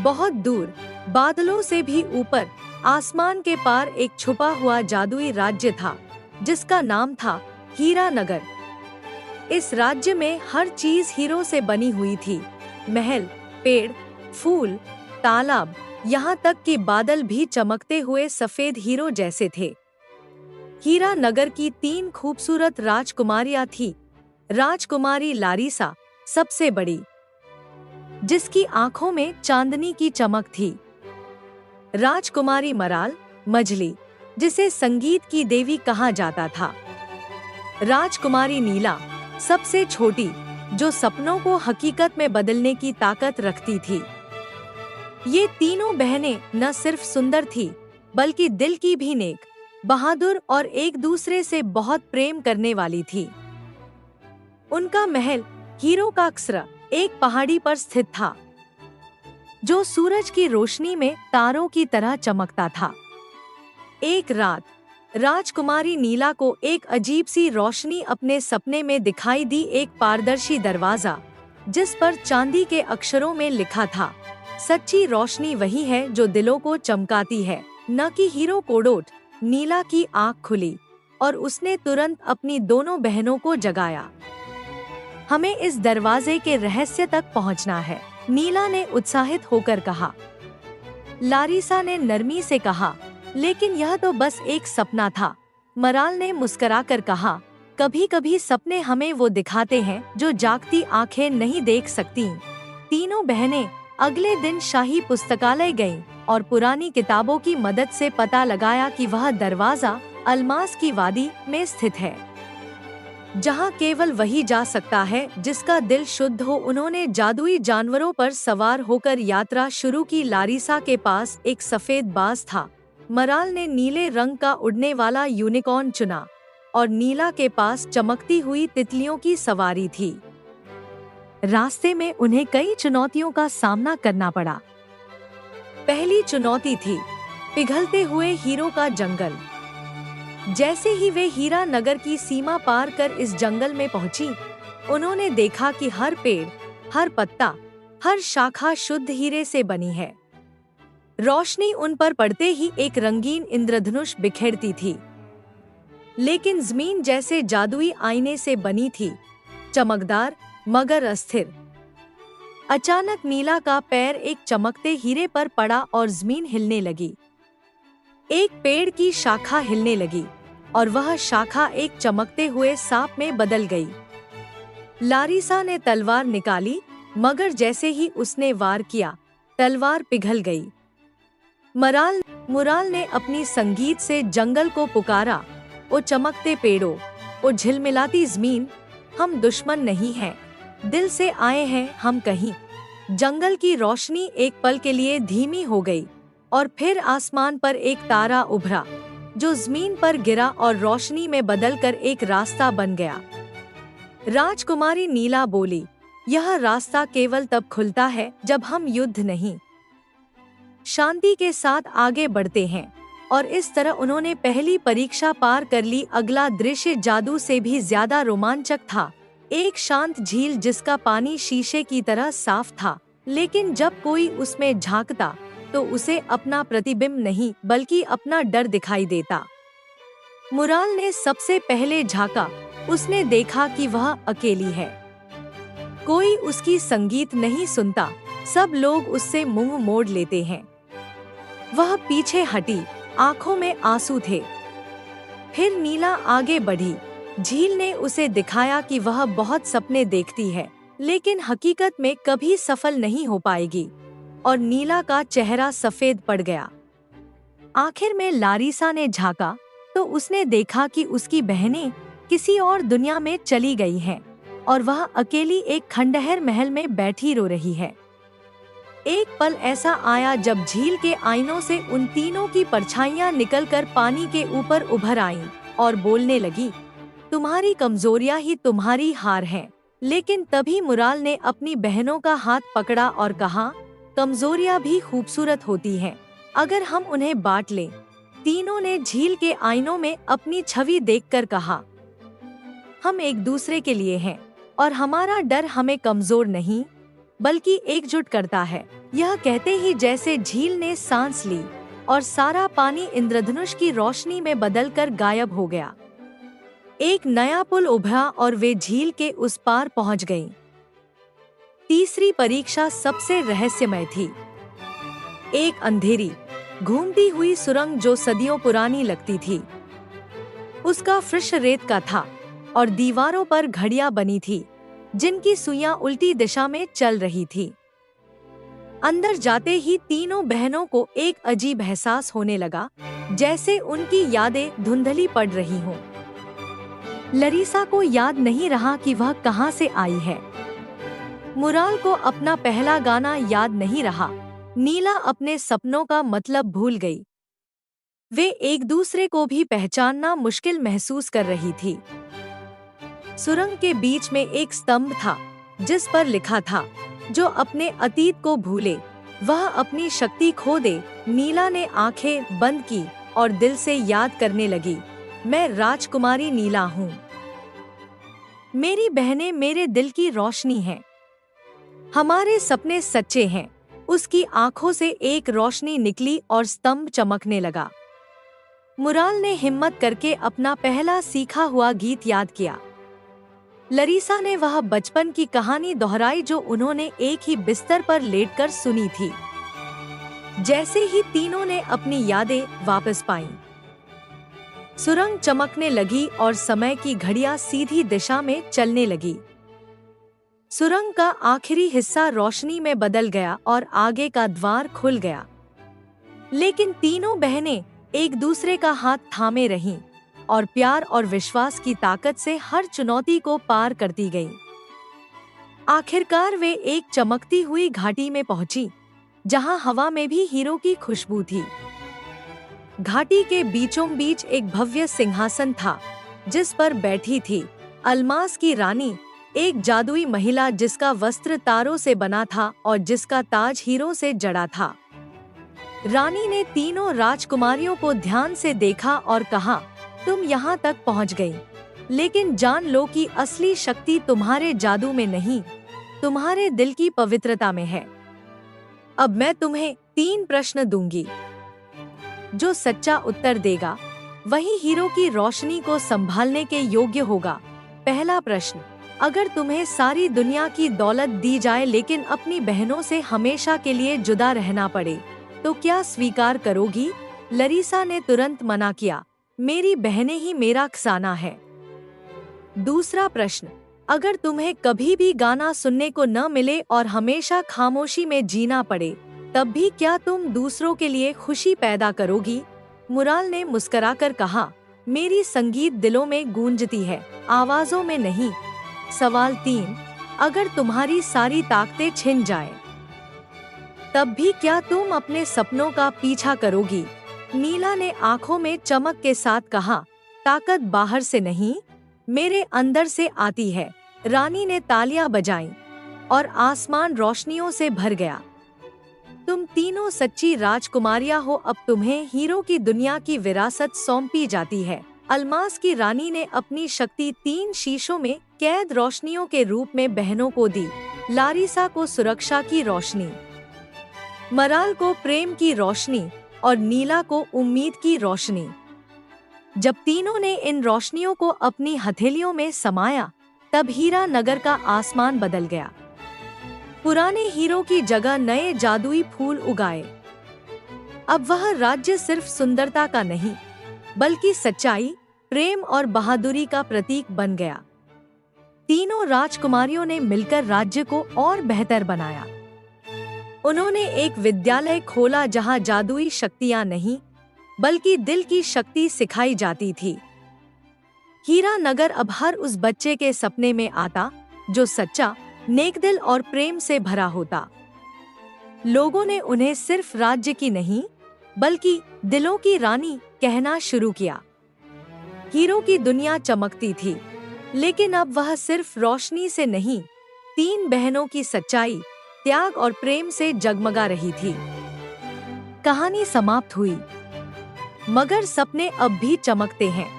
बहुत दूर, बादलों से भी ऊपर, आसमान के पार एक छुपा हुआ जादुई राज्य था, जिसका नाम था हीरा नगर। इस राज्य में हर चीज हीरो से बनी हुई थी। महल, पेड़, फूल, तालाब, यहाँ तक कि बादल भी चमकते हुए सफेद हीरो जैसे थे। हीरा नगर की 3 खूबसूरत राजकुमारियां थीं। राजकुमारी लारिसा सबसे बड़ी, जिसकी आंखों में चांदनी की चमक थी। राजकुमारी मराल, मझली, जिसे संगीत की देवी कहा जाता था। राजकुमारी नीला, सबसे छोटी, जो सपनों को हकीकत में बदलने की ताकत रखती थी। ये तीनों बहनें न सिर्फ सुंदर थी, बल्कि दिल की भी नेक, बहादुर और एक दूसरे से बहुत प्रेम करने वाली थी। उनका महल हीरो का क्सरा एक पहाड़ी पर स्थित था, जो सूरज की रोशनी में तारों की तरह चमकता था। एक रात राजकुमारी नीला को एक अजीब सी रोशनी अपने सपने में दिखाई दी। एक पारदर्शी दरवाजा, जिस पर चांदी के अक्षरों में लिखा था, सच्ची रोशनी वही है जो दिलों को चमकाती है, न कि हीरो कोडोट। नीला की आंख खुली और उसने तुरंत अपनी दोनों बहनों को जगाया। हमें इस दरवाजे के रहस्य तक पहुंचना है, नीला ने उत्साहित होकर कहा। लारिसा ने नरमी से कहा, लेकिन यह तो बस एक सपना था। मराल ने मुस्कुराकर कहा, कभी कभी सपने हमें वो दिखाते हैं जो जागती आंखें नहीं देख सकती। तीनों बहनें अगले दिन शाही पुस्तकालय गईं और पुरानी किताबों की मदद से पता लगाया कि वह दरवाजा अलमास की वादी में स्थित है, जहां केवल वही जा सकता है जिसका दिल शुद्ध हो। उन्होंने जादुई जानवरों पर सवार होकर यात्रा शुरू की। लारिसा के पास एक सफेद बाज था, मराल ने नीले रंग का उड़ने वाला यूनिकॉर्न चुना और नीला के पास चमकती हुई तितलियों की सवारी थी। रास्ते में उन्हें कई चुनौतियों का सामना करना पड़ा। पहली चुनौती थी पिघलते हुए हीरो का जंगल। जैसे ही वे हीरा नगर की सीमा पार कर इस जंगल में पहुंची, उन्होंने देखा कि हर पेड़, हर पत्ता, हर शाखा शुद्ध हीरे से बनी है। रोशनी उन पर पड़ते ही एक रंगीन इंद्रधनुष बिखेरती थी, लेकिन जमीन जैसे जादुई आईने से बनी थी, चमकदार मगर अस्थिर। अचानक नीला का पैर एक चमकते हीरे पर पड़ा और जमीन हिलने लगी। एक पेड़ की शाखा हिलने लगी और वह शाखा एक चमकते हुए सांप में बदल गई। लारिसा ने तलवार निकाली, मगर जैसे ही उसने वार किया, तलवार पिघल गई। मुराल ने अपनी संगीत से जंगल को पुकारा, ओ चमकते पेड़ों, ओ झिलमिलाती जमीन, हम दुश्मन नहीं हैं, दिल से आए हैं हम कहीं। जंगल की रोशनी एक पल के लिए धीमी हो गई और फिर आसमान पर एक तारा उभरा, जो जमीन पर गिरा और रोशनी में बदलकर एक रास्ता बन गया। राजकुमारी नीला बोली, यह रास्ता केवल तब खुलता है जब हम युद्ध नहीं, शांति के साथ आगे बढ़ते हैं। और इस तरह उन्होंने पहली परीक्षा पार कर ली। अगला दृश्य जादू से भी ज्यादा रोमांचक था। एक शांत झील जिसका पानी शीशे की तरह साफ था, लेकिन जब कोई उसमें झांकता तो उसे अपना प्रतिबिंब नहीं बल्कि अपना डर दिखाई देता। मुराल ने सबसे पहले झांका। उसने देखा कि वह अकेली है, कोई उसकी संगीत नहीं सुनता, सब लोग उससे मुंह मोड़ लेते हैं। वह पीछे हटी, आंखों में आंसू थे। फिर नीला आगे बढ़ी। झील ने उसे दिखाया कि वह बहुत सपने देखती है, लेकिन हकीकत में कभी सफल नहीं हो पाएगी। और नीला का चेहरा सफेद पड़ गया। आखिर में लारिसा ने झांका तो उसने देखा कि उसकी बहनें किसी और दुनिया में चली गई हैं और वह अकेली एक खंडहर महल में बैठी रो रही है। एक पल ऐसा आया जब झील के आईनों से उन तीनों की परछाइयां निकलकर पानी के ऊपर उभर आईं और बोलने लगी, तुम्हारी कमजोरियां ही तुम्हारी हार हैं। लेकिन तभी मुराल ने अपनी बहनों का हाथ पकड़ा और कहा, कमजोरियां भी खूबसूरत होती हैं, अगर हम उन्हें बांट लें। तीनों ने झील के आईनों में अपनी छवि देखकर कहा, हम एक दूसरे के लिए हैं और हमारा डर हमें कमजोर नहीं बल्कि एकजुट करता है। यह कहते ही जैसे झील ने सांस ली और सारा पानी इंद्रधनुष की रोशनी में बदलकर गायब हो गया। एक नया पुल उभरा और वे झील के उस पार पहुंच गईं। तीसरी परीक्षा सबसे रहस्यमय थी। एक अंधेरी, घूमती हुई सुरंग जो सदियों पुरानी लगती थी। उसका फर्श रेत का था और दीवारों पर घड़ियां बनी थी जिनकी सुइयां उल्टी दिशा में चल रही थी। अंदर जाते ही तीनों बहनों को एक अजीब एहसास होने लगा, जैसे उनकी यादें धुंधली पड़ रही हों। लरीसा को याद नहीं रहा कि वह कहां से आई है। मुराल को अपना पहला गाना याद नहीं रहा। नीला अपने सपनों का मतलब भूल गई। वे एक दूसरे को भी पहचानना मुश्किल महसूस कर रही थी। सुरंग के बीच में एक स्तंभ था जिस पर लिखा था, जो अपने अतीत को भूले वह अपनी शक्ति खो दे। नीला ने आंखें बंद की और दिल से याद करने लगी, मैं राजकुमारी नीला हूँ। मेरी बहनें मेरे दिल की रोशनी हैं। हमारे सपने सच्चे हैं। उसकी आंखों से एक रोशनी निकली और स्तंभ चमकने लगा। मुराल ने हिम्मत करके अपना पहला सीखा हुआ गीत याद किया। लरीसा ने वह बचपन की कहानी दोहराई जो उन्होंने एक ही बिस्तर पर लेटकर सुनी थी। जैसे ही तीनों ने अपनी यादें वापस पाईं, सुरंग चमकने लगी और समय की घड़ियां सीधी दिशा में चलने लगी। सुरंग का आखिरी हिस्सा रोशनी में बदल गया और आगे का द्वार खुल गया। लेकिन तीनों बहनें एक दूसरे का हाथ थामे रहीं और प्यार और विश्वास की ताकत से हर चुनौती को पार करती गईं। आखिरकार वे एक चमकती हुई घाटी में पहुंची, जहां हवा में भी हीरो की खुशबू थी। घाटी के बीचों बीच एक भव्य सिंहासन था, जिस पर बैठी थी अलमास की रानी, एक जादुई महिला जिसका वस्त्र तारों से बना था और जिसका ताज हीरो से जड़ा था। रानी ने तीनों राजकुमारियों को ध्यान से देखा और कहा, तुम यहाँ तक पहुँच गई, लेकिन जान लो कि असली शक्ति तुम्हारे जादू में नहीं, तुम्हारे दिल की पवित्रता में है। अब मैं तुम्हें 3 प्रश्न दूंगी। जो सच्चा उत्तर देगा वही हीरो की रोशनी को संभालने के योग्य होगा। पहला प्रश्न, अगर तुम्हें सारी दुनिया की दौलत दी जाए लेकिन अपनी बहनों से हमेशा के लिए जुदा रहना पड़े, तो क्या स्वीकार करोगी? लरीसा ने तुरंत मना किया, मेरी बहनें ही मेरा खजाना है। दूसरा प्रश्न, अगर तुम्हें कभी भी गाना सुनने को न मिले और हमेशा खामोशी में जीना पड़े, तब भी क्या तुम दूसरों के लिए खुशी पैदा करोगी? मुराल ने मुस्कुराकर कहा, मेरी संगीत दिलों में गूंजती है, आवाजों में नहीं। सवाल 3, अगर तुम्हारी सारी ताकतें छिन जाए, तब भी क्या तुम अपने सपनों का पीछा करोगी? नीला ने आंखों में चमक के साथ कहा, ताकत बाहर से नहीं, मेरे अंदर से आती है। रानी ने तालियां बजाईं और आसमान रोशनियों से भर गया। तुम तीनों सच्ची राजकुमारियां हो। अब तुम्हें हीरो की दुनिया की विरासत सौंपी जाती है। अलमास की रानी ने अपनी शक्ति 3 शीशों में कैद रोशनियों के रूप में बहनों को दी। लारिसा को सुरक्षा की रोशनी, मराल को प्रेम की रोशनी और नीला को उम्मीद की रोशनी। जब तीनों ने इन रोशनियों को अपनी हथेलियों में समाया, तब हीरा नगर का आसमान बदल गया। पुराने हीरो की जगह नए जादुई फूल उगाए। अब वह राज्य सिर्फ सुंदरता का नहीं, बल्कि सच्चाई, प्रेम और बहादुरी का प्रतीक बन गया। तीनों राजकुमारियों ने मिलकर राज्य को और बेहतर बनाया। उन्होंने एक विद्यालय खोला जहां जादुई शक्तियां नहीं, बल्कि दिल की शक्ति सिखाई जाती थी। हीरा नगर अब हर उस बच्चे के सपने में आता जो सच्चा, नेकदिल और प्रेम से भरा होता। लोगों ने उन्हें सिर्फ राज्य की नहीं, बल्कि दिलों की रानी कहना शुरू किया। हीरो की दुनिया चमकती थी, लेकिन अब वह सिर्फ रोशनी से नहीं, 3 बहनों की सच्चाई, त्याग और प्रेम से जगमगा रही थी। कहानी समाप्त हुई, मगर सपने अब भी चमकते हैं।